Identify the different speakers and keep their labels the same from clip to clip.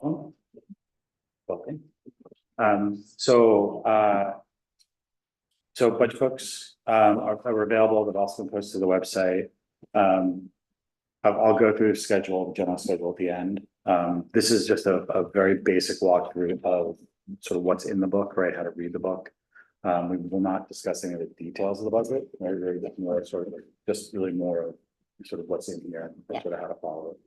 Speaker 1: Oh, okay. So budget books are available, but also posted to the website. I'll go through the schedule, the general schedule at the end. This is just a very basic walkthrough of sort of what's in the book, right? How to read the book. We will not discuss any of the details of the budget, right? Really more sort of just really more of sort of what's in here and sort of how to follow it.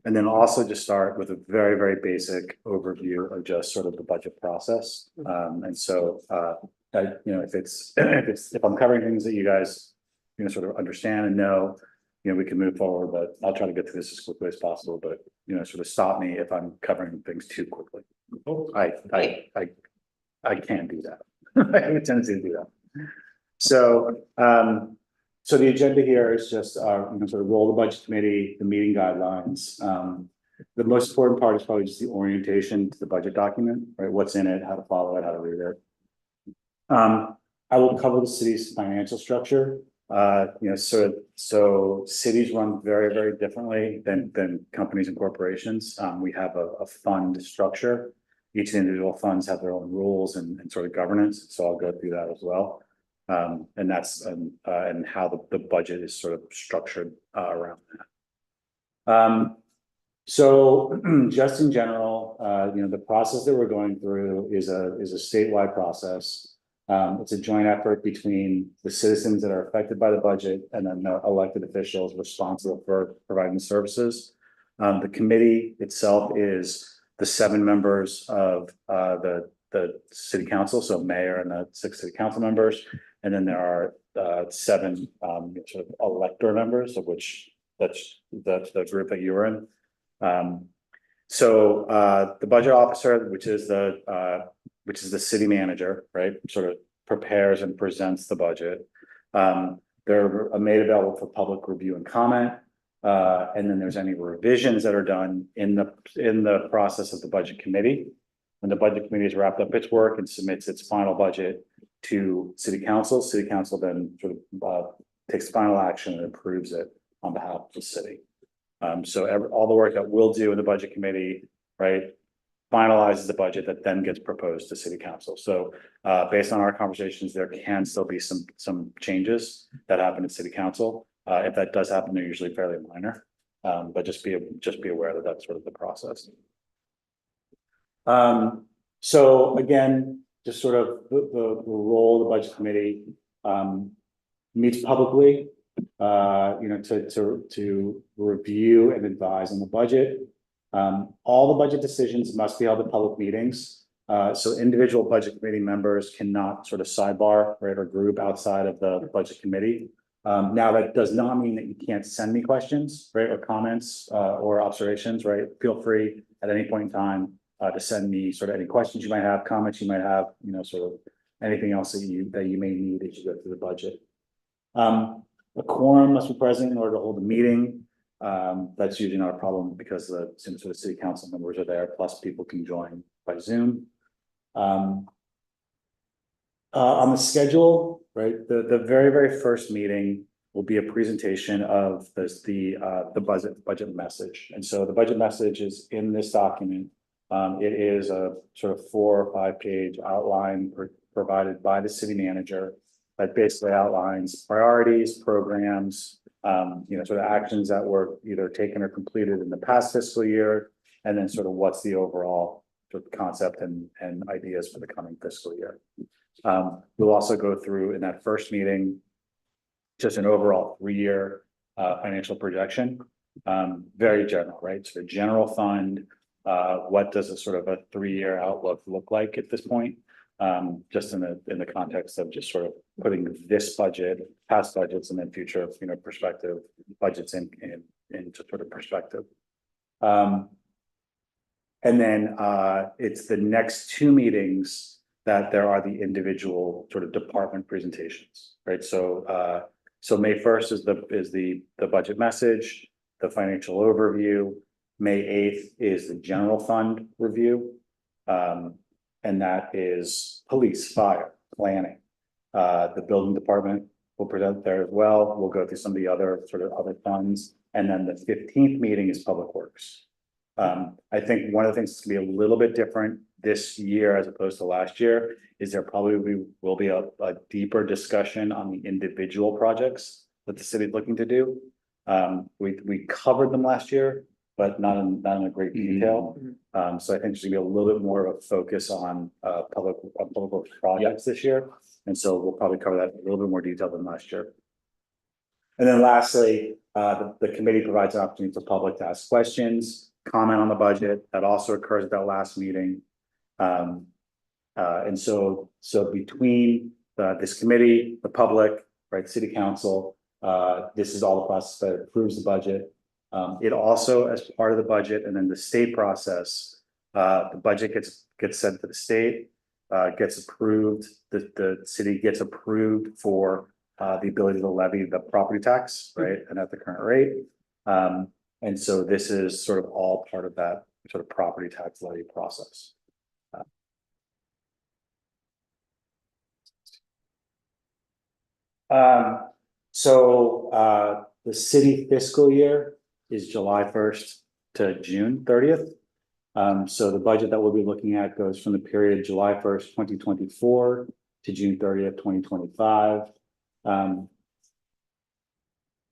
Speaker 1: And then also just start with a very, very basic overview of just sort of the budget process. And so, if I'm covering things that you guys, sort of understand and know, we can move forward, but I'll try to get through this as quickly as possible, but, sort of stop me if I'm covering things too quickly. I can't do that. I have a tendency to do that. So the agenda here is just, sort of roll the budget committee, the meeting guidelines. The most important part is probably just the orientation to the budget document, right? What's in it, how to follow it, how to read it. I will cover the city's financial structure. So cities run very, very differently than companies and corporations. We have a fund structure. Each individual funds have their own rules and sort of governance. So I'll go through that as well. And that's and how the budget is sort of structured around that. So just in general, the process that we're going through is a statewide process. It's a joint effort between the citizens that are affected by the budget and then the elected officials responsible for providing the services. The committee itself is the 7 members of the city council, so mayor and the 6 city council members. And then there are 7 sort of elector members, of which that's the group that you were in. So the budget officer, which is the city manager, right, sort of prepares and presents the budget. They're made available for public review and comment. And then there's any revisions that are done in the process of the budget committee. When the budget committee has wrapped up its work and submits its final budget to city council then sort of takes final action and approves it on behalf of the city. So all the work that we'll do in the budget committee, right, finalizes the budget that then gets proposed to city council. So based on our conversations, there can still be some changes that happen at city council. If that does happen, they're usually fairly minor, but just be aware that that's sort of the process. So again, just sort of the role of the budget committee meets publicly, to review and advise on the budget. All the budget decisions must be held at public meetings. So individual budget committee members cannot sort of sidebar, right, or group outside of the budget committee. Now that does not mean that you can't send me questions, right, or comments or observations, right? Feel free at any point in time to send me sort of any questions you might have, comments you might have, sort of anything else that you may need as you go through the budget. A quorum must be present in order to hold a meeting. That's usually not a problem because the sort of city council members are there, plus people can join by Zoom. On the schedule, right, the very, very first meeting will be a presentation of the budget message. And so the budget message is in this document. It is a sort of 4 or 5 page outline provided by the city manager that basically outlines priorities, programs, sort of actions that were either taken or completed in the past fiscal year, and then sort of what's the overall sort of concept and ideas for the coming fiscal year. We'll also go through in that first meeting just an overall 3-year financial projection, very general, right? So the general fund, what does a sort of a 3-year outlook look like at this point? Just in the context of just sort of putting this budget, past budgets, and then future, prospective budgets into sort of perspective. And then it's the next 2 meetings that there are the individual sort of department presentations, right? So May 1st is the budget message, the financial overview. May 8th is the general fund review. And that is police, fire, planning. The building department will present there as well. We'll go through some of the other funds. And then the 15th meeting is public works. I think one of the things that's gonna be a little bit different this year as opposed to last year is there probably will be a deeper discussion on the individual projects that the city is looking to do. We covered them last year, but not in a great detail. So I think there's gonna be a little bit more of a focus on public works projects this year. And so we'll probably cover that in a little bit more detail than last year. And then lastly, the committee provides an opportunity for public to ask questions, comment on the budget. That also occurs at that last meeting. And so between this committee, the public, right, city council, this is all the process that approves the budget. It also, as part of the budget, and then the state process, the budget gets sent to the state, gets approved. The city gets approved for the ability to levy the property tax, right, and at the current rate. And so this is sort of all part of that sort of property tax levy process. So the city fiscal year is July 1st to June 30th. So the budget that we'll be looking at goes from the period July 1st, 2024 to June 30th, 2025.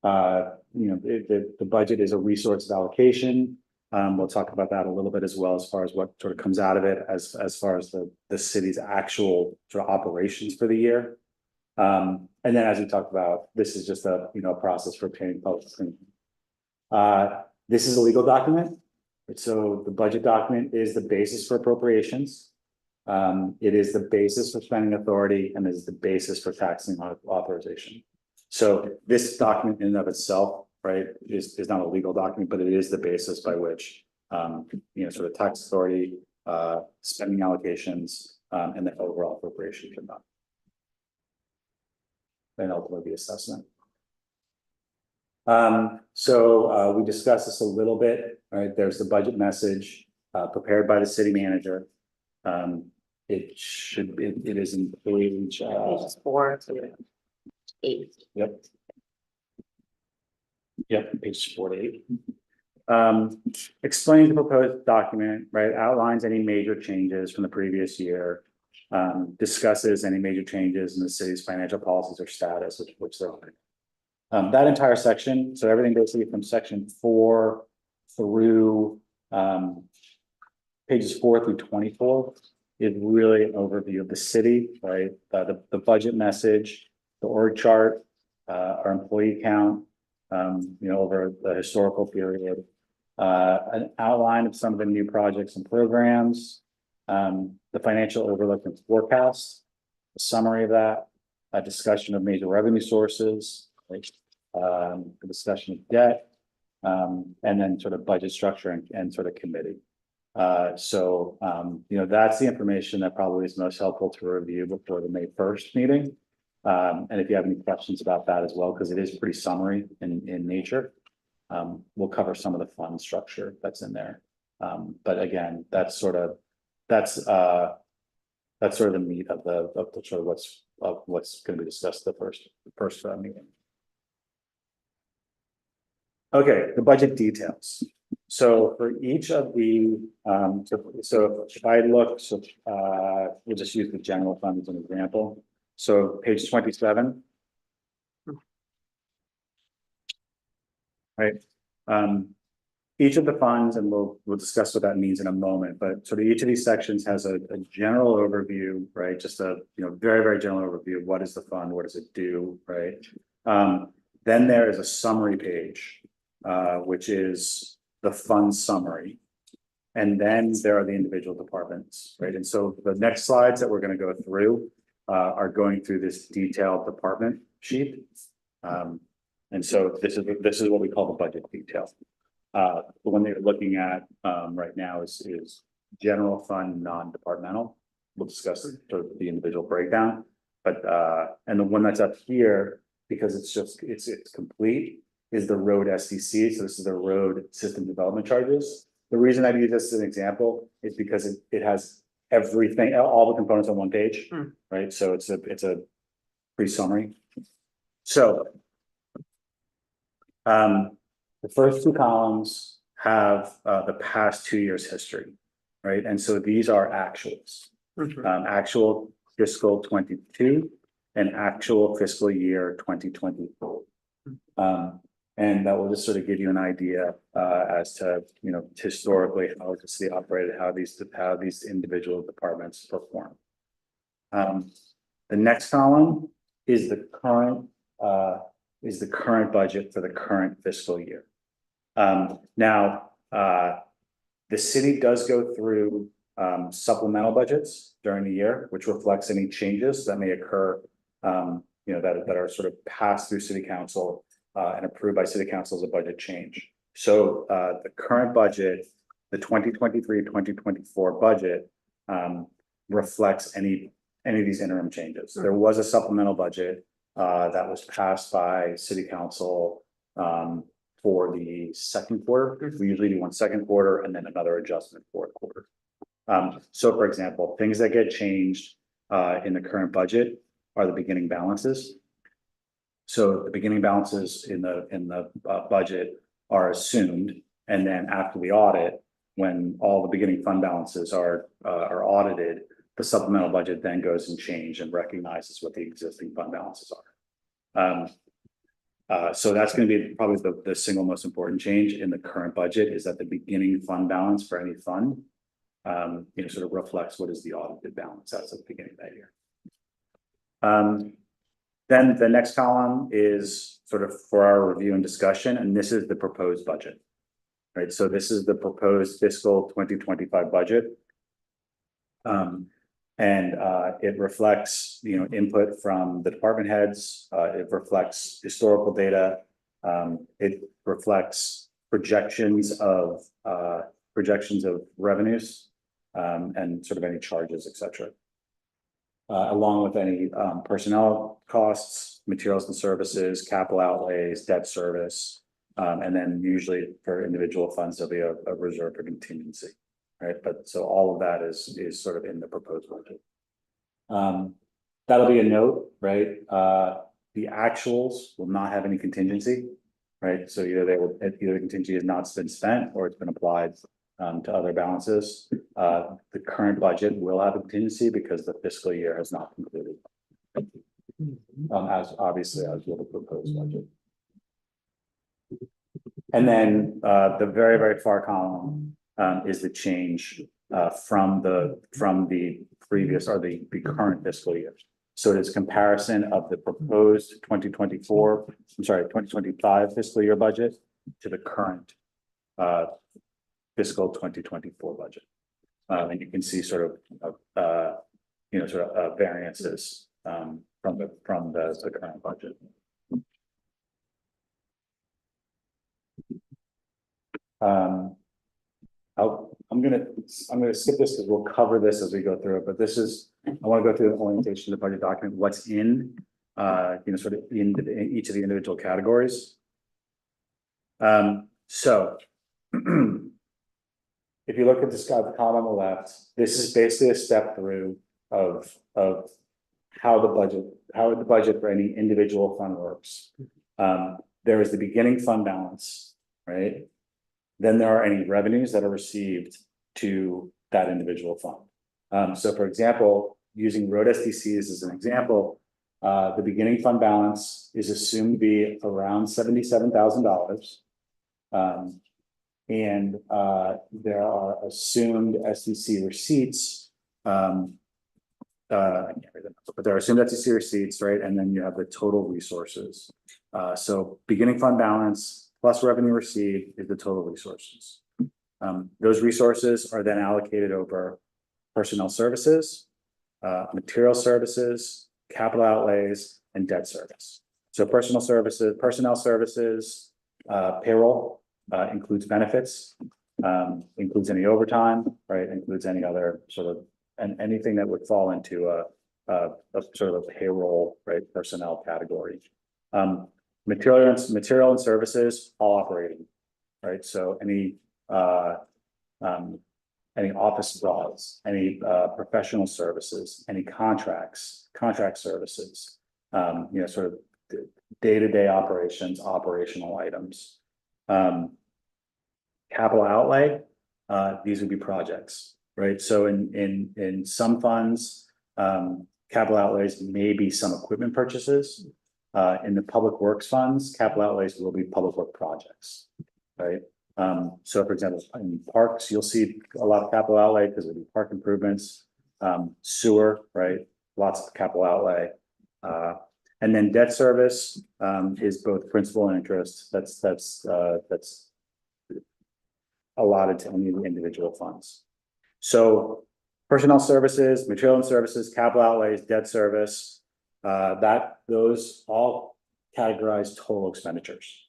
Speaker 1: The budget is a resource allocation. We'll talk about that a little bit as well, as far as what sort of comes out of it, as far as the city's actual sort of operations for the year. And then, as we talked about, this is just a process for obtaining public opinion. This is a legal document. So the budget document is the basis for appropriations. It is the basis for spending authority, and is the basis for taxing authorization. So this document in and of itself, right, is not a legal document, but it is the basis by which, sort of tax authority, spending allocations, and the overall appropriation can done. And ultimately the assessment. So we discussed this a little bit, right? There's the budget message, prepared by the city manager. It is in page
Speaker 2: 4 to 8.
Speaker 1: Yep, page 4 to 8. Explains the proposed document, right? Outlines any major changes from the previous year. Discusses any major changes in the city's financial policies or status, which there are. That entire section, so everything basically from section 4 through pages 4 through 24 is really an overview of the city, right? The budget message, the org chart, our employee count, over the historical period, an outline of some of the new projects and programs, the financial overlook and forecast, a summary of that, a discussion of major revenue sources, like a discussion of debt, and then sort of budget structure and sort of committee. So that's the information that probably is most helpful to review before the May 1st meeting. And if you have any questions about that as well, because it is pretty summary in nature, we'll cover some of the fund structure that's in there. But again, that's sort of the meat of the sort of what's going to be discussed the first meeting. Okay, the budget details. So for each of the so if I look, we'll just use the general fund as an example. So page 27. Right. Each of the funds, and we'll discuss what that means in a moment, but sort of each of these sections has a general overview, right? Just a very, very general overview of what is the fund, what does it do, right? Then there is a summary page, which is the fund summary. And then there are the individual departments, right? And so the next slides that we're going to go through are going through this detailed department sheet. And so this is what we call the budget detail. The one that you're looking at right now is general fund non-departmental. We'll discuss sort of the individual breakdown, but and the one that's up here, because it's complete, is the road SDC. So this is the road system development charges. The reason I use this as an example is because it has everything, all the components on one page, right? So it's a pretty summary. So the first two columns have the past 2 years' history, right? And so these are actuals. Actual fiscal 22 and actual fiscal year 2024. And that will just sort of give you an idea as to, you know, historically how the city operated, how these individual departments perform. The next column is the current budget for the current fiscal year. Now, the city does go through supplemental budgets during the year, which reflects any changes that may occur, you know, that are sort of passed through city council and approved by city council as a budget change. So the current budget, the 2023-2024 budget, reflects any of these interim changes. There was a supplemental budget that was passed by city council for the second quarter. We usually do one second quarter and then another adjustment fourth quarter. So for example, things that get changed in the current budget are the beginning balances. So the beginning balances in the budget are assumed, and then after the audit, when all the beginning fund balances are audited, the supplemental budget then goes and change and recognizes what the existing fund balances are. So that's going to be probably the single most important change in the current budget, is that the beginning fund balance for any fund, you know, sort of reflects what is the audited balance as of the beginning of that year. Then the next column is sort of for our review and discussion, and this is the proposed budget, right? So this is the proposed fiscal 2025 budget. And it reflects, you know, input from the department heads. It reflects historical data. It reflects projections of revenues and sort of any charges, et cetera. Along with any personnel costs, materials and services, capital outlays, debt service, and then usually for individual funds, there'll be a reserve for contingency, right? But so all of that is sort of in the proposed budget. That'll be a note, right? The actuals will not have any contingency, right? So either the contingency has not been spent or it's been applied to other balances. The current budget will have a contingency because the fiscal year has not concluded. As obviously as will the proposed budget. And then the very, very far column is the change from the previous or the current fiscal year. So it is comparison of the proposed 2025 fiscal year budget to the current fiscal 2024 budget. And you can see sort of you know, sort of variances from the current budget. I'm gonna skip this because we'll cover this as we go through it, but this is, I want to go through the orientation of the budget document, what's in you know, sort of in each of the individual categories. So if you look at the column on the left, this is basically a step through of how the budget for any individual fund works. There is the beginning fund balance, right? Then there are any revenues that are received to that individual fund. So for example, using road SDCs as an example, the beginning fund balance is assumed to be around $77,000. And there are assumed SDC receipts. I can't read them, but there are assumed SDC receipts, right? And then you have the total resources. So beginning fund balance plus revenue received is the total resources. Those resources are then allocated over personnel services, material services, capital outlays, and debt service. So personnel services, payroll includes benefits, includes any overtime, right? Includes any other sort of, and anything that would fall into a sort of a payroll, right, personnel category. Material and services, all operating, right? So any office supplies, any professional services, any contract services, you know, sort of day-to-day operations, operational items. capital outlay, these would be projects, right? So in some funds, capital outlays may be some equipment purchases. In the public works funds, capital outlays will be public work projects, right? So for example, in parks, you'll see a lot of capital outlay because it'll be park improvements, sewer, right? Lots of capital outlay. And then debt service, is both principal and interest. That's allotted to any of the individual funds. So personnel services, material and services, capital outlays, debt service, those all categorize total expenditures.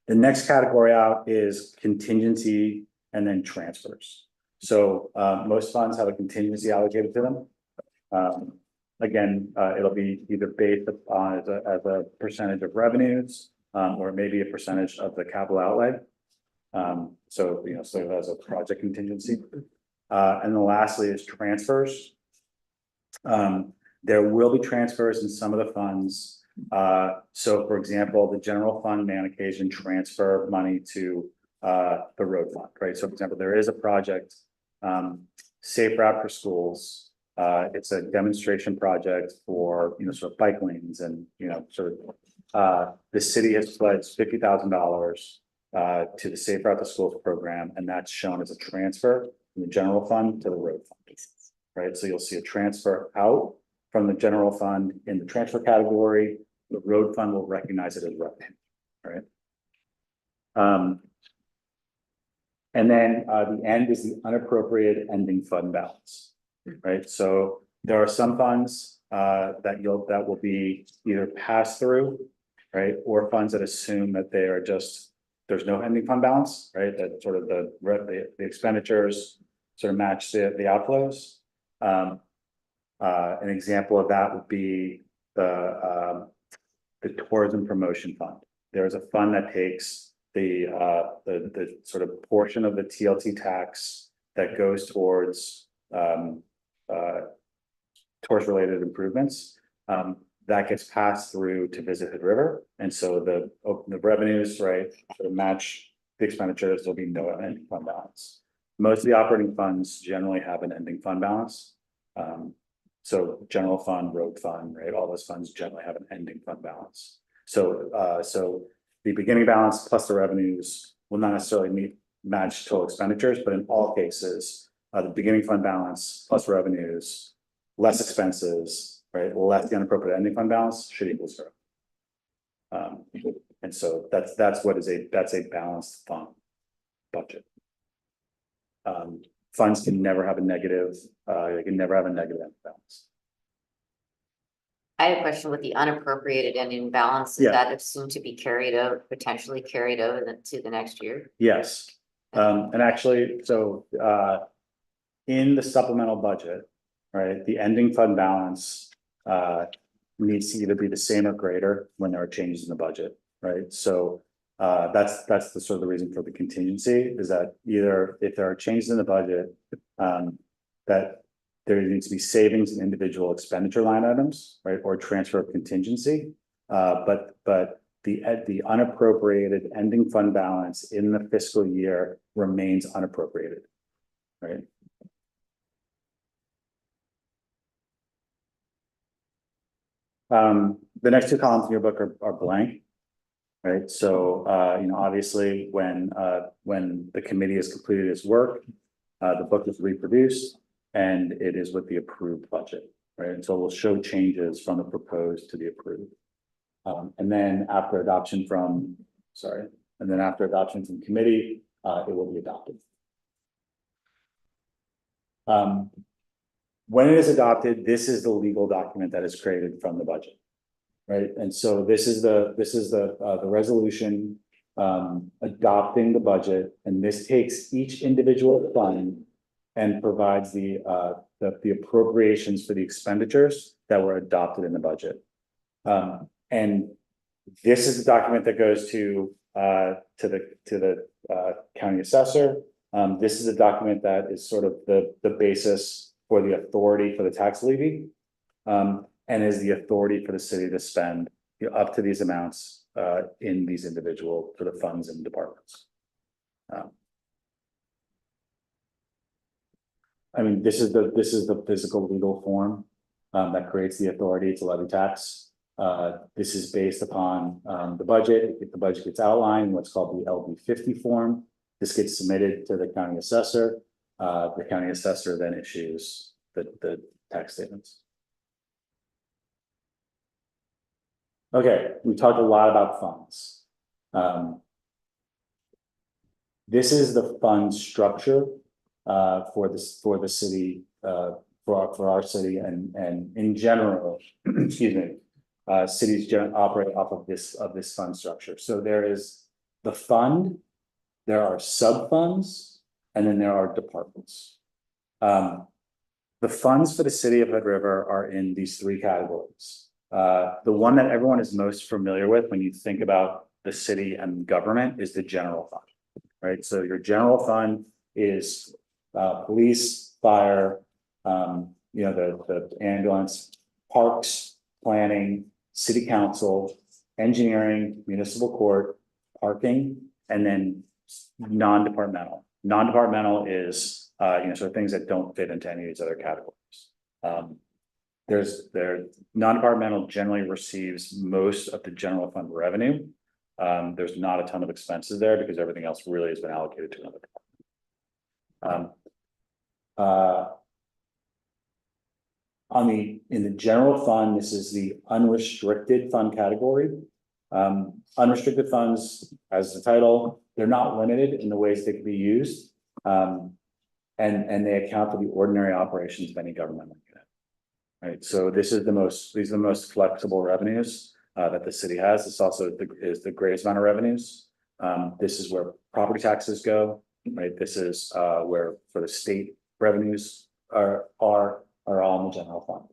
Speaker 1: The next category out is contingency and then transfers. So most funds have a contingency allocated to them. Again, it'll be either based upon as a percentage of revenues, or maybe a percentage of the capital outlay. So as a project contingency. And then lastly is transfers. There will be transfers in some of the funds. So for example, the general fund may on occasion transfer money to the road fund, right? So for example, there is a project, Safe Route for Schools. It's a demonstration project for, sort of bike lanes and, the city has pledged $50,000 to the Safe Route to Schools program, and that's shown as a transfer from the general fund to the road fund, right? So you'll see a transfer out from the general fund in the transfer category. The road fund will recognize it as revenue, right? And then the end is the unappropriated ending fund balance, right? So there are some funds that will be either pass through, right, or funds that assume that they are just there's no ending fund balance, right? That sort of the expenditures sort of match the outflows. An example of that would be the tourism promotion fund. There is a fund that takes the sort of portion of the TLT tax that goes towards tourist related improvements. That gets passed through to Visit Hood River. And so the revenues, right, sort of match the expenditures. There'll be no ending fund balance. Most of the operating funds generally have an ending fund balance. So general fund, road fund, right? All those funds generally have an ending fund balance. So the beginning balance plus the revenues will not necessarily match total expenditures, but in all cases, the beginning fund balance plus revenues, less expenses, right? Less the unappropriated ending fund balance should equal 0. And so that's a balanced fund budget. Funds can never have a negative, they can never have a negative end balance.
Speaker 2: I have a question with the unappropriated ending balance. Is that assumed to be potentially carried over to the next year?
Speaker 1: Yes. And actually, so in the supplemental budget, right, the ending fund balance needs to either be the same or greater when there are changes in the budget, right? So that's the sort of the reason for the contingency is that either if there are changes in the budget, that there needs to be savings in individual expenditure line items, right, or transfer of contingency. But the unappropriated ending fund balance in the fiscal year remains unappropriated, right? The next 2 columns in your book are blank, right? So, obviously when the committee has completed its work, the book is reproduced and it is with the approved budget, right? And so we'll show changes from the proposed to the approved. And then after adoption from committee, it will be adopted. When it is adopted, this is the legal document that is created from the budget, right? And so this is the resolution adopting the budget, and this takes each individual fund and provides the appropriations for the expenditures that were adopted in the budget. And this is the document that goes to the county assessor. This is a document that is sort of the basis for the authority for the tax levy, and is the authority for the city to spend up to these amounts in these individual for the funds and departments. I mean, this is the physical legal form that creates the authority to levy tax. This is based upon the budget. If the budget gets outlined, what's called the LB50 form. This gets submitted to the county assessor. The county assessor then issues the tax statements. Okay, we talked a lot about funds. This is the fund structure for the city, for our city and in general, excuse me, cities operate off of this fund structure. So there is the fund, there are sub-funds, and then there are departments. The funds for the city of Hood River are in these three categories. The one that everyone is most familiar with when you think about the city and government is the general fund, right? So your general fund is police, fire, the ambulance, parks, planning, city council, engineering, municipal court, parking, and then non-departmental. Non-departmental is sort of things that don't fit into any of these other categories. Non-departmental generally receives most of the general fund revenue. There's not a ton of expenses there because everything else really has been allocated to another department. In the general fund, this is the unrestricted fund category. Unrestricted funds, as the title, they're not limited in the ways they can be used. And they account for the ordinary operations of any governmental unit. Right. So these are the most flexible revenues that the city has. This also is the greatest amount of revenues. This is where property taxes go. Right. This is where for the state revenues are all in the general fund.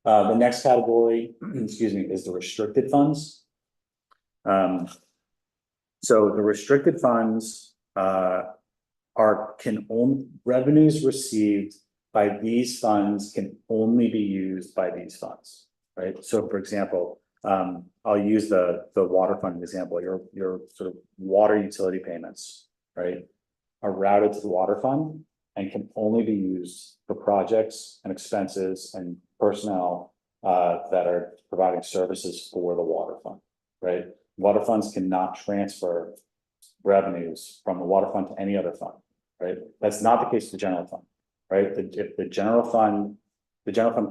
Speaker 1: The next category, excuse me, is the restricted funds. So the restricted funds revenues received by these funds can only be used by these funds, right? So for example, I'll use the water fund example. Your sort of water utility payments, right, are routed to the water fund and can only be used for projects and expenses and personnel that are providing services for the water fund, right? Water funds cannot transfer revenues from the water fund to any other fund, right? That's not the case with the general fund, right? If the general fund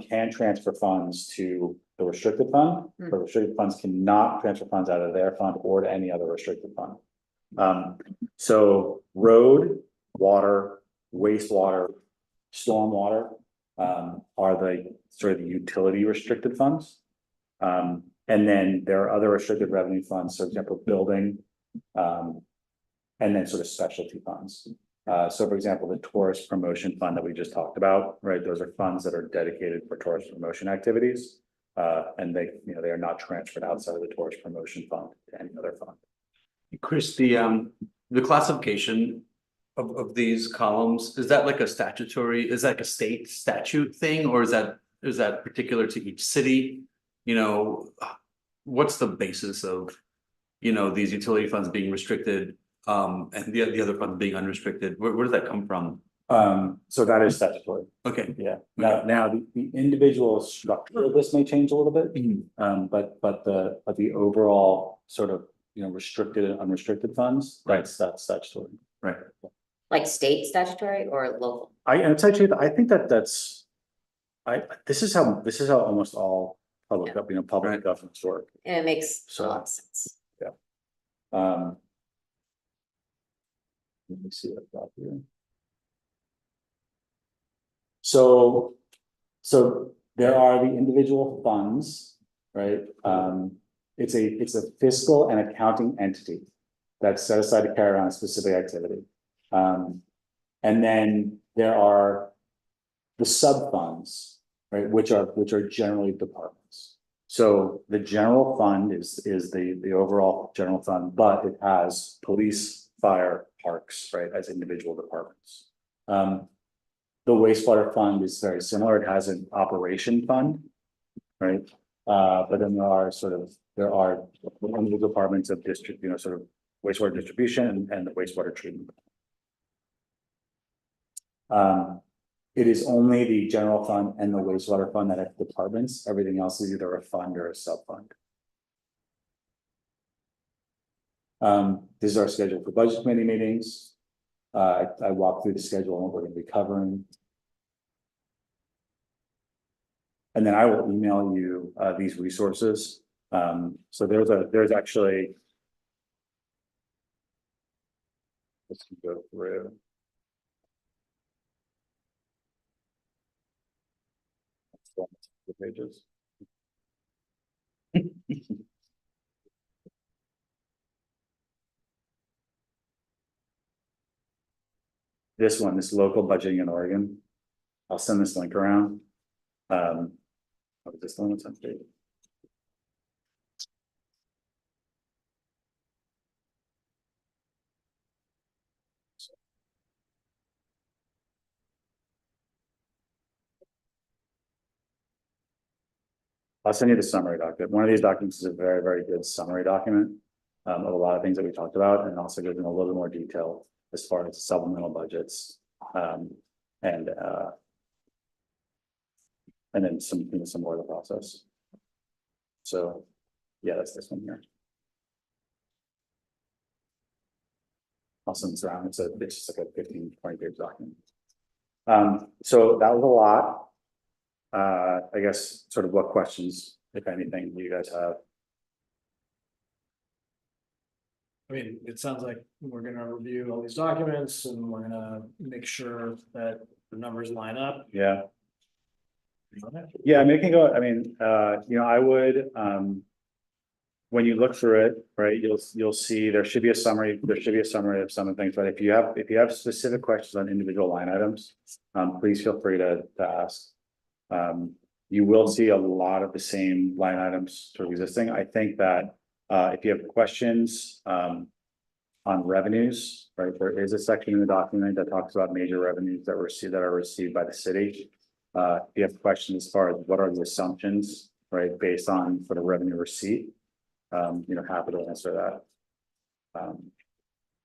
Speaker 1: can transfer funds to the restricted fund, but restricted funds cannot transfer funds out of their fund or to any other restricted fund. So road, water, wastewater, stormwater are the sort of the utility restricted funds. And then there are other restricted revenue funds, for example, building, and then sort of specialty funds. So for example, the tourist promotion fund that we just talked about, right? Those are funds that are dedicated for tourist promotion activities. And they are not transferred outside of the tourist promotion fund to any other fund.
Speaker 3: Chris, the classification of these columns, is that like a statutory, is that like a state statute thing, or is that particular to each city? What's the basis of these utility funds being restricted and the other funds being unrestricted? Where does that come from?
Speaker 1: So that is statutory.
Speaker 3: Okay.
Speaker 1: Yeah. Now the individual structure of this may change a little bit. But the overall sort of restricted and unrestricted funds,
Speaker 3: right?
Speaker 1: That's statutory.
Speaker 3: Right.
Speaker 2: Like state statutory or local?
Speaker 1: I tell you, I think this is how almost all public governments work.
Speaker 2: And it makes a lot of sense.
Speaker 1: Yeah. Let me see what I've got here. So there are the individual funds, right? It's a fiscal and accounting entity that's set aside to carry on a specific activity. And then there are the sub funds, right, which are generally departments. So the general fund is the overall general fund, but it has police, fire, parks, right, as individual departments. The wastewater fund is very similar. It has an operation fund, right? But then there are individual departments of district, sort of wastewater distribution and the wastewater treatment. It is only the general fund and the wastewater fund that have departments. Everything else is either a fund or a sub-fund. This is our schedule for budget committee meetings. I walked through the schedule and what we're going to be covering. And then I will email you these resources. So there's actually, let's go through. The pages. This local budgeting in Oregon. I'll send this link around. This one, it's on page. I'll send you the summary document. One of these documents is a very, very good summary document of a lot of things that we talked about, and also goes in a little bit more detail as far as supplemental budgets, and then some more of the process. So, yeah, that's this one here. I'll send this around. It's just like a 15-20 page document. So that was a lot. I guess sort of what questions, if anything, do you guys have?
Speaker 4: I mean, it sounds like we're gonna review all these documents and we're gonna make sure that the numbers line up.
Speaker 1: Yeah. Yeah, I mean, it can go, I mean, I would, when you look through it, right, you'll see there should be a summary of some of the things, but if you have specific questions on individual line items, please feel free to ask. You will see a lot of the same line items sort of existing. I think that if you have questions on revenues, right, there is a section in the document that talks about major revenues that are received by the city. If you have questions as far as what are the assumptions, right, based on for the revenue receipt, happy to answer that.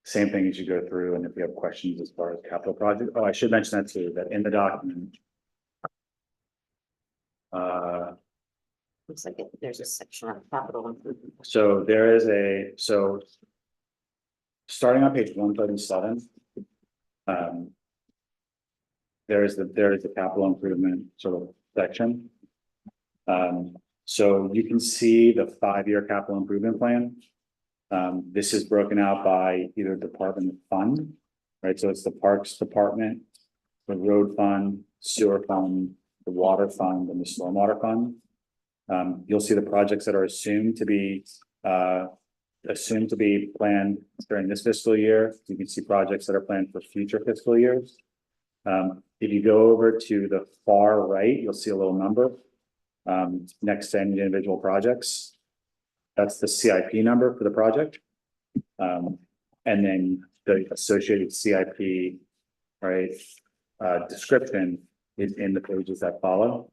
Speaker 1: Same thing as you go through, and if you have questions as far as capital project. Oh, I should mention that too, that in the document.
Speaker 2: Looks like there's a section on capital improvement.
Speaker 1: So starting on page 137, there is the capital improvement sort of section. So you can see the 5-year capital improvement plan. This is broken out by either department or fund, right? So it's the Parks Department, the Road Fund, Sewer Fund, the Water Fund, and the Stormwater Fund. You'll see the projects that are assumed to be planned during this fiscal year. You can see projects that are planned for future fiscal years. If you go over to the far right, you'll see a little number next to any individual projects. That's the CIP number for the project. And then the associated CIP, right, description is in the pages that follow.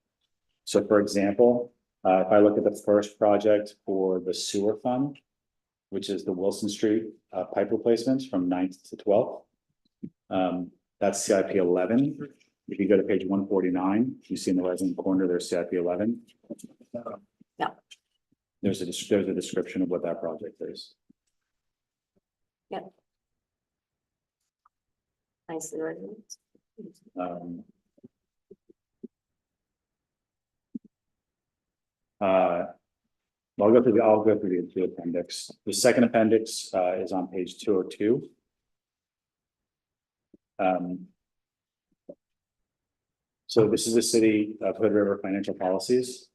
Speaker 1: So for example, if I look at the first project for the sewer fund, which is the Wilson Street pipe replacements from 9th to 12th, that's CIP 11. If you go to page 149, you see in the right hand corner there's CIP 11.
Speaker 2: Yeah.
Speaker 1: There's a description of what that project is.
Speaker 2: Yep. Nicely written.
Speaker 1: I'll go through the appendix. The second appendix is on page 202. So this is the city of Hood River financial policies.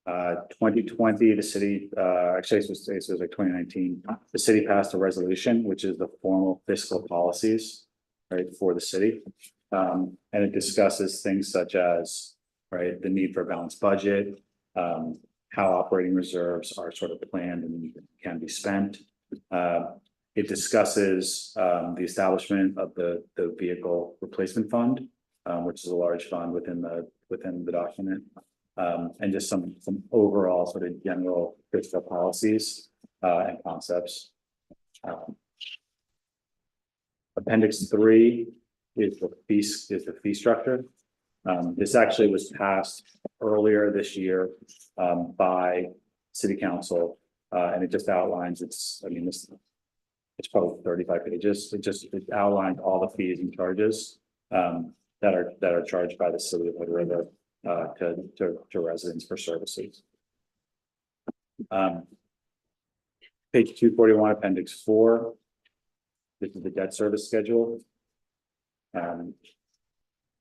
Speaker 1: 2020, the city, actually it was like 2019, the city passed a resolution, which is the formal fiscal policies, right, for the city. And it discusses things such as, right, the need for a balanced budget, how operating reserves are sort of planned and can be spent. It discusses the establishment of the vehicle replacement fund, which is a large fund within the document, and just some overall sort of general fiscal policies and concepts. Appendix 3 is the fee structure. This actually was passed earlier this year by city council, and it just outlines it's probably 35 pages. It outlined all the fees and charges that are charged by the city of Hood River to residents for services. Page 241, Appendix 4. This is the debt service schedule.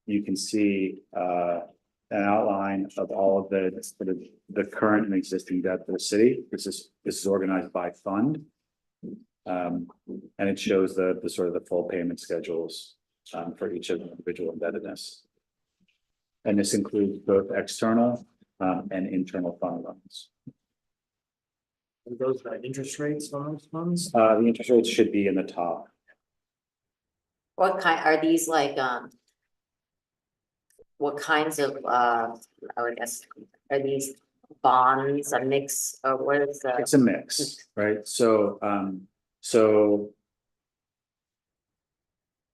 Speaker 1: You can see an outline of all of the current and existing debt for the city. This is organized by fund. And it shows the sort of the full payment schedules for each of the individual indebtedness. And this includes both external and internal fund loans.
Speaker 4: And those are interest rates on those funds?
Speaker 1: The interest rates should be in the top.
Speaker 2: What kind, are these like, what kinds of, I would guess, are these bonds, a mix, or what is the?
Speaker 1: It's a mix, right? So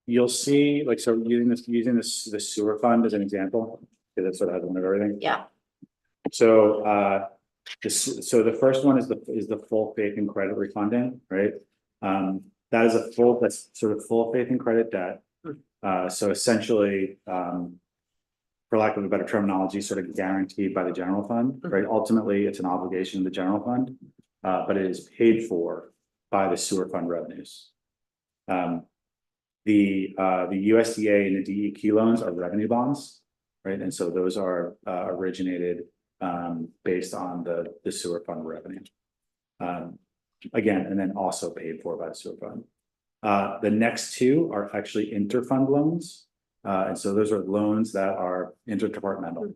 Speaker 1: you'll see, like, so using the sewer fund as an example, because it sort of has one of everything.
Speaker 2: Yeah,
Speaker 1: So so the first one is the full faith and credit refunding, right? That's sort of full faith and credit debt. So essentially, for lack of a better terminology, sort of guaranteed by the general fund, right? Ultimately, it's an obligation of the general fund, but it is paid for by the sewer fund revenues. The USDA and the DEQ loans are revenue bonds, right? And so those are originated based on the sewer fund revenue. Again, and then also paid for by the sewer fund. The next two are actually interfund loans. And so those are loans that are interdepartmental.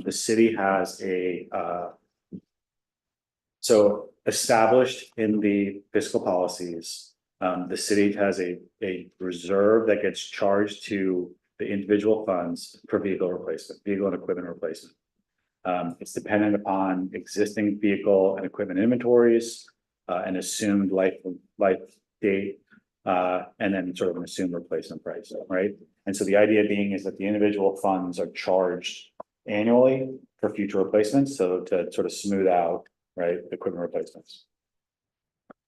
Speaker 1: The city has so established in the fiscal policies, the city has a reserve that gets charged to the individual funds for vehicle and equipment replacement. It's dependent upon existing vehicle and equipment inventories, and assumed life date, and then sort of an assumed replacement price, right? And so the idea being is that the individual funds are charged annually for future replacements, so to sort of smooth out, right, equipment replacements.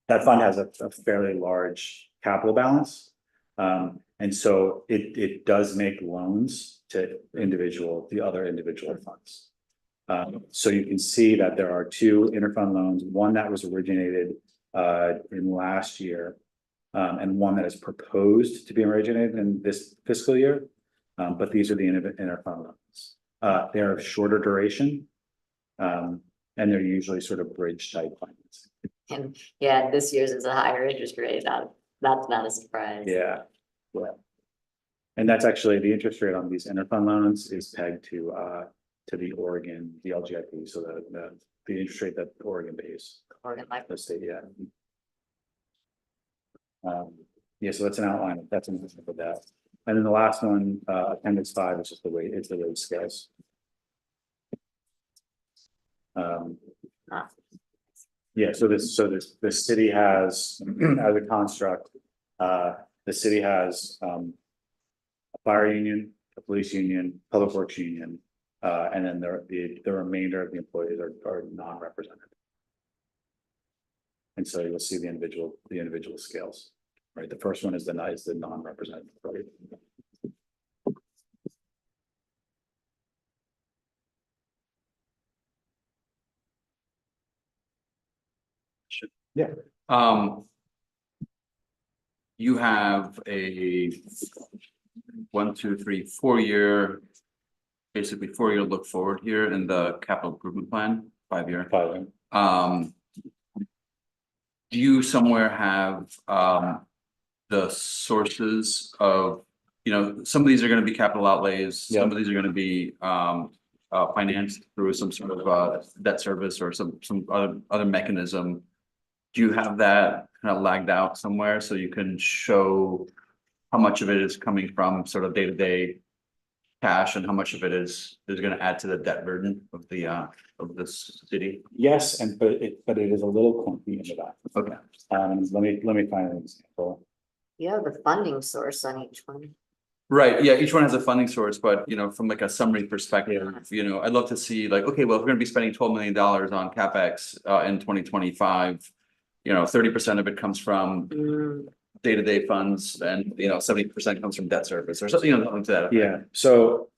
Speaker 1: That fund has a fairly large capital balance, and so it does make loans to the other individual funds. So you can see that there are two interfund loans, one that was originated in last year, and one that is proposed to be originated in this fiscal year. But these are the interfund loans. They're of shorter duration, and they're usually sort of bridge type financing.
Speaker 2: and yeah, this year's is a higher interest rate, that's not a surprise.
Speaker 1: Yeah. And that's actually the interest rate on these interfund loans is pegged to the Oregon, the LGIP, so the interest rate that Oregon pays.
Speaker 2: Oregon Life.
Speaker 1: The state, yeah. Yeah, so that's an outline, that's an example of that. And then the last one, appendix 5, is just the rate scales. Yeah, so the city has, as a construct, the city has a fire union, a police union, public works union, and then the remainder of the employees are non-represented. And so you'll see the individual scales, right? The first one is the non-represented, right? Yeah.
Speaker 3: You have a 1, 2, 3, 4-year, basically 4-year look forward here in the capital improvement plan, 5-year.
Speaker 1: 5.
Speaker 3: Do you somewhere have the sources of, some of these are going to be capital outlays, some of these are going to be financed through some sort of debt service or some other mechanism. Do you have that kind of lagged out somewhere so you can show how much of it is coming from sort of day-to-day cash and how much of it is going to add to the debt burden of this city?
Speaker 1: Yes, but it is a little clunky in the back.
Speaker 3: Okay.
Speaker 1: Let me find an example.
Speaker 2: You have the funding source on each one.
Speaker 3: Right, yeah, each one has a funding source, but from like a summary perspective, I'd love to see like, okay, well, if we're gonna be spending $12 million on CapEx in 2025. 30% of it comes from day-to-day funds and 70% comes from debt service or something, something to that effect.
Speaker 1: Yeah, so.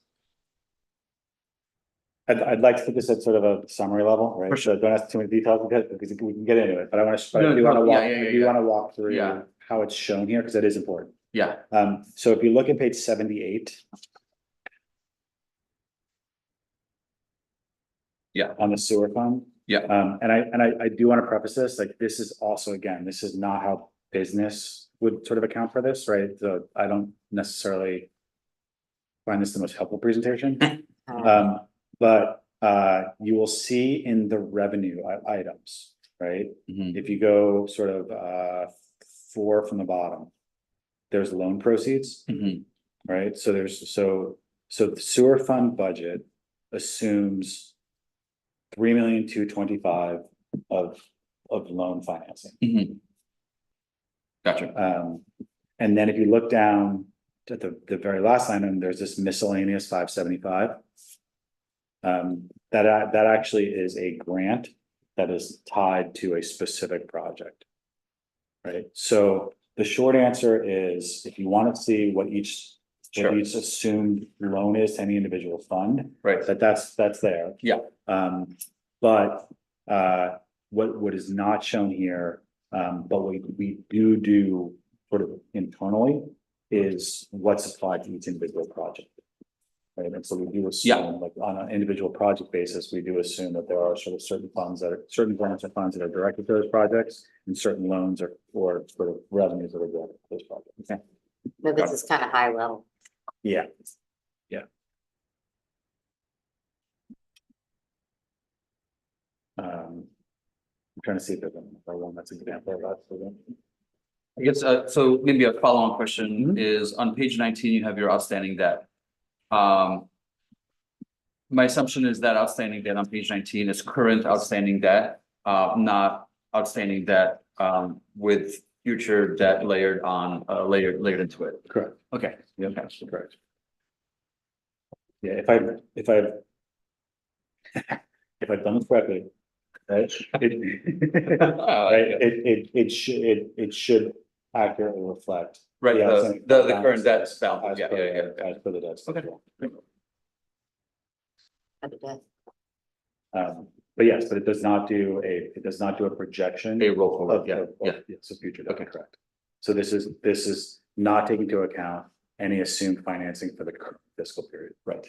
Speaker 1: I'd like to put this at sort of a summary level, right?
Speaker 3: For sure.
Speaker 1: So don't ask too many details because we can get into it, but I want to, but
Speaker 3: No,
Speaker 1: I do want to
Speaker 3: no,
Speaker 1: walk,
Speaker 3: yeah,
Speaker 1: I do want to walk
Speaker 3: Yeah.
Speaker 1: through how it's shown here, because that is important.
Speaker 3: Yeah,
Speaker 1: So if you look at page 78.
Speaker 3: Yeah.
Speaker 1: On the sewer fund.
Speaker 3: Yeah.
Speaker 1: And I do want to preface this, like, this is also, again, this is not how business would sort of account for this, right? So I don't necessarily find this the most helpful presentation. But you will see in the revenue items, right?
Speaker 3: Mhm.
Speaker 1: If you go sort of 4 from the bottom, there's loan proceeds,
Speaker 3: Mhm.
Speaker 1: right? So the sewer fund budget assumes 3,225,000 of loan financing.
Speaker 3: Mhm. Gotcha.
Speaker 1: And then if you look down at the very last line, and there's this miscellaneous 575. That actually is a grant that is tied to a specific project. Right, so the short answer is, if you want to see what each assumed loan is to any individual fund.
Speaker 3: Right.
Speaker 1: That's there.
Speaker 3: Yeah.
Speaker 1: But what is not shown here, but we do sort of internally, is what's applied to each individual project. Right, and so we do assume, like, on an individual project basis, we do assume that there are sort of certain grants or funds that are directed to those projects, and certain loans or sort of revenues that are directed to those projects. Okay.
Speaker 2: But this is kind of high level.
Speaker 1: Yeah. I'm trying to see if there's one that's an example of that.
Speaker 3: I guess, so maybe a follow-on question is, on page 19, you have your outstanding debt. My assumption is that outstanding debt on page 19 is current outstanding debt, not outstanding debt, with future debt layered layered into it.
Speaker 1: Correct.
Speaker 3: Okay.
Speaker 1: Yeah, that's correct. Yeah, if I've if I've done this correctly, right? Right, it should accurately reflect.
Speaker 3: Right,
Speaker 1: outstanding
Speaker 3: the
Speaker 1: balance
Speaker 3: current debt
Speaker 1: as
Speaker 3: balance,
Speaker 1: per-
Speaker 3: yeah.
Speaker 1: As per the debt.
Speaker 3: Okay.
Speaker 1: But yes, but it does not do a projection.
Speaker 3: A roll forward, yeah.
Speaker 1: So future debt,
Speaker 3: Okay.
Speaker 1: correct. So this is not taking into account any assumed financing for the current fiscal period.
Speaker 3: Right.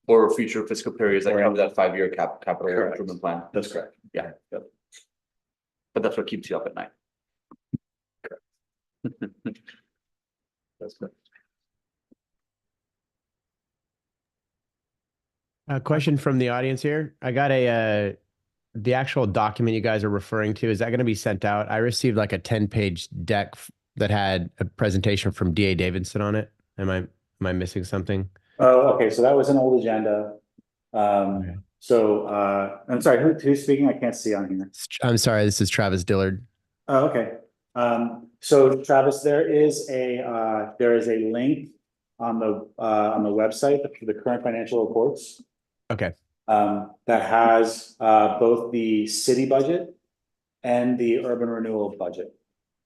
Speaker 3: Or future fiscal periods that
Speaker 1: Or-
Speaker 3: cover that 5-year capital
Speaker 1: Correct.
Speaker 3: improvement plan.
Speaker 1: That's correct.
Speaker 3: Yeah.
Speaker 1: Yep.
Speaker 3: But that's what keeps you up at night.
Speaker 1: That's correct.
Speaker 5: A question from the audience here. I got the actual document you guys are referring to. Is that going to be sent out? I received like a 10-page deck that had a presentation from DA Davidson on it. Am I missing something?
Speaker 1: Oh, okay. So that was an old agenda.
Speaker 5: Okay.
Speaker 1: So I'm sorry, who's speaking? I can't see on here.
Speaker 5: I'm sorry. This is Travis Dillard.
Speaker 1: Oh, okay. So Travis, there is a link on the website for the current financial reports.
Speaker 5: Okay.
Speaker 1: That has both the city budget and the urban renewal budget.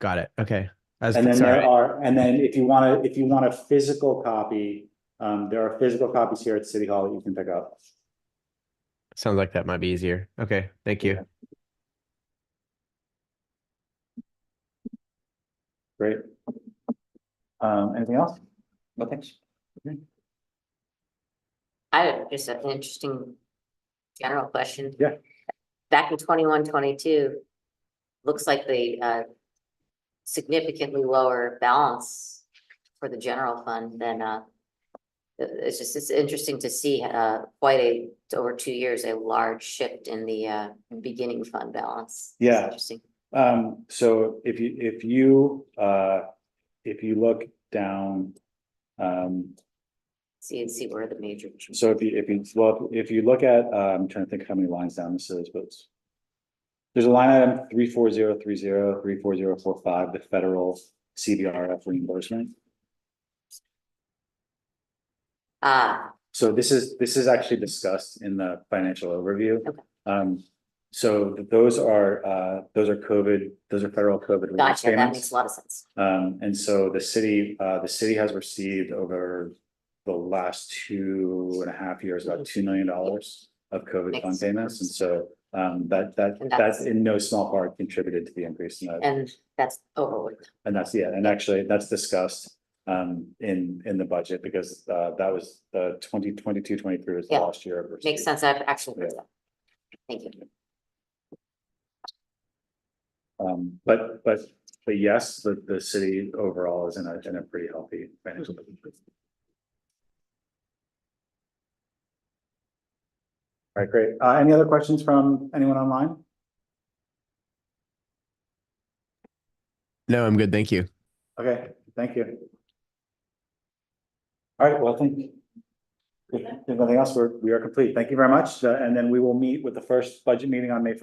Speaker 5: Got it. Okay.
Speaker 1: And then if you want a physical copy, there are physical copies here at City Hall that you can pick up.
Speaker 5: Sounds like that might be easier. Okay. Thank you.
Speaker 1: Yeah. Great. Anything else?
Speaker 3: No, thanks.
Speaker 2: I have just an interesting general question.
Speaker 1: Yeah.
Speaker 2: Back in 21-22, looks like the significantly lower balance for the general fund than it's interesting to see over 2 years, a large shift in the beginning fund balance. It's
Speaker 1: Yeah.
Speaker 2: interesting.
Speaker 1: So if you look down,
Speaker 2: See where the major.
Speaker 1: so if you look at, I'm trying to think how many lines down this is, but there's a line item 34030, 34045, the federal CVRF reimbursement.
Speaker 2: So
Speaker 1: So this is actually discussed in the financial overview.
Speaker 2: Okay.
Speaker 1: So those are federal COVID relief
Speaker 2: gotcha, that
Speaker 1: payments.
Speaker 2: makes a lot of sense.
Speaker 1: And so the city has received over the last 2.5 years, about $2 million of COVID fund
Speaker 2: Makes
Speaker 1: payments. And so that's
Speaker 2: that's-
Speaker 1: in no small part contributed to the increase in that.
Speaker 2: And that's over.
Speaker 1: And that's, yeah, and actually that's discussed in the budget because that was the 2022-23 was the
Speaker 2: Yeah.
Speaker 1: last year. of
Speaker 2: Makes
Speaker 1: receipt.
Speaker 2: sense, I've actually heard that. Thank you.
Speaker 1: But yes, the city overall is in a pretty healthy financial position. All right, great. Any other questions from anyone online?
Speaker 5: No, I'm good. Thank you.
Speaker 1: Okay, thank you. All right, well, thank you. If nothing else, we are complete. Thank you very much. And then we will meet with the first budget meeting on May 1st.